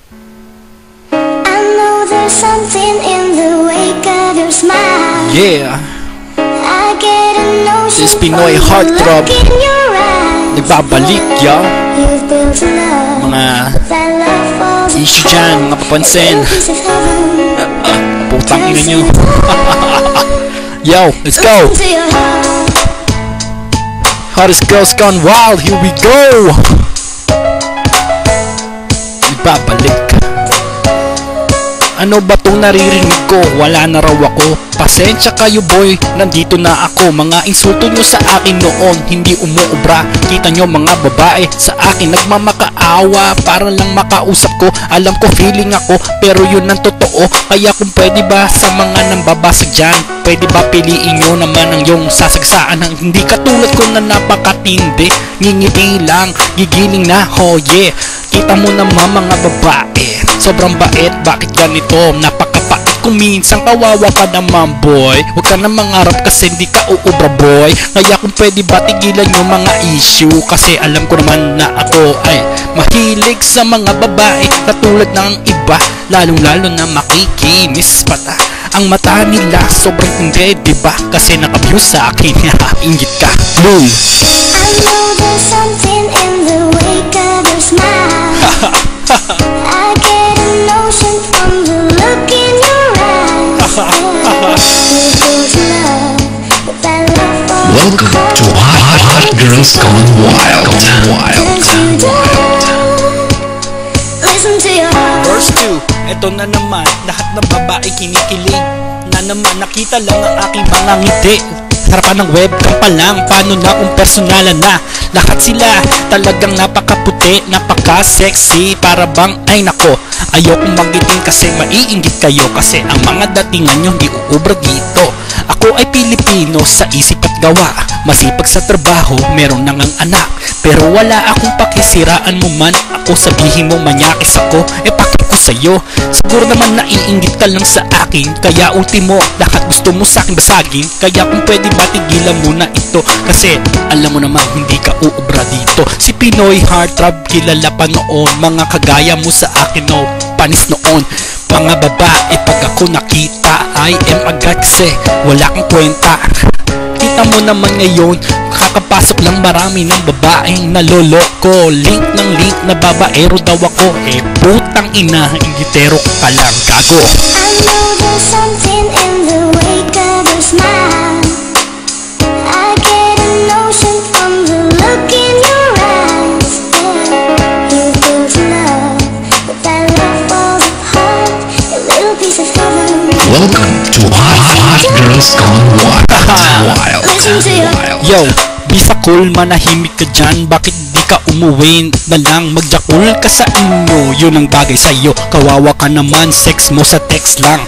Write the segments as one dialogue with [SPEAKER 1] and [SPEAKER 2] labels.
[SPEAKER 1] I know there's something in the wake of your smile.
[SPEAKER 2] Yeah,
[SPEAKER 1] I get a notion
[SPEAKER 2] this Pinoy
[SPEAKER 1] from the
[SPEAKER 2] heartthrob
[SPEAKER 1] look in your eyes.
[SPEAKER 2] nagbabalik, yo.
[SPEAKER 1] You've built a love,
[SPEAKER 2] Mga
[SPEAKER 1] that love falls
[SPEAKER 2] issue dyan, mga papansin.
[SPEAKER 1] piece of heaven.
[SPEAKER 2] Putang ina nyo. Yo, let's go.
[SPEAKER 1] Listen to your heart.
[SPEAKER 2] Hottest girls gone wild, here we go. Nagbabalik. Ano ba tong naririnig ko? Wala na raw ako. Pasensya kayo boy, nandito na ako. Mga insulto nyo sa akin noon, hindi umuubra. Kita nyo mga babae sa akin nagmamakaawa para lang makausap ko. Alam ko feeling ako, pero yun ang totoo. Kaya kung pwede ba sa mga nambabasag dyan, pwede ba piliin nyo naman ang yung sasagsaan ng hindi katulad ko na napakatindi. Ngingiti lang, gigiling na, oh yeah. Kita mo naman mga babae, sobrang bait, bakit ganito? Napakapait kung minsan kawawa ka naman boy. Huwag ka na mangarap kasi hindi ka uubra boy. Kaya kung pwede ba tigilan yung mga issue, kasi alam ko naman na ako ay mahilig sa mga babae katulad ng iba, lalong lalo na makikinis pata. Ang mata nila sobrang hindi, diba? Kasi nakabiyo sa akin. Inggit ka, boom.
[SPEAKER 1] I know there's something in the wake of your smile. I get a notion from the look in your eyes. You've built a love, but that love falls
[SPEAKER 3] Welcome to Hot Girls Gone Wild.
[SPEAKER 1] Listen to your heart.
[SPEAKER 2] Verse 2, eto na naman, lahat ng babae kinikilig. Na naman nakita lang ang aking mga ngiti. Harapan ng webcam pa lang, paano na kung personalan na? Lahat sila talagang napakaputi, napaka-sexy. Para bang, ay nako, ayokong manggitin kasi maiinggit kayo. Kasi ang mga datingan nyo hindi uubra dito. Ako ay Pilipino sa isip at gawa, masipag sa trabaho, meron nang ang anak. Pero wala akong pakisiraan mo man ako, sabihin mo manyakis ako, pakit ko sa'yo. Siguro naman naiinggit ka lang sa akin, kaya ultimo, lahat gusto mo sa'kin basagin. Kaya kung pwede ba tigilan mo na ito, kasi alam mo naman hindi ka uubra dito. Si Pinoy heartthrob kilala pa noon, mga kagaya mo sa akin no, panis noon. Mga babae pag ako nakita, I am agad kasi wala kang kwenta. Kita mo naman ngayon, kakapasok lang marami ng babaeng naloloko. Link ng link na babaero daw ako, putang ina, inggitero ka lang, gago.
[SPEAKER 1] I know there's something in the wake of your smile. I get a notion from the look in your eyes. You've built a love, but that love falls apart. A little piece of heaven.
[SPEAKER 3] Welcome to Hot Girls Gone Wild.
[SPEAKER 1] Listen to your
[SPEAKER 2] Yo, bisa cool, manahimik ka dyan. Bakit di ka umuwi na lang? Magjakul ka sa inyo, yun ang bagay sa'yo. Kawawa ka naman, sex mo sa text lang.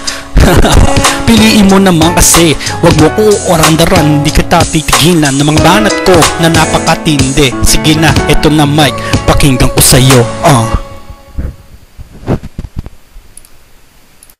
[SPEAKER 2] Piliin mo naman kasi wag mo ko orandaran, di kita titigilan ng mga banat ko na napakatindi. Sige na, eto na mic, pakinggan ko sa'yo.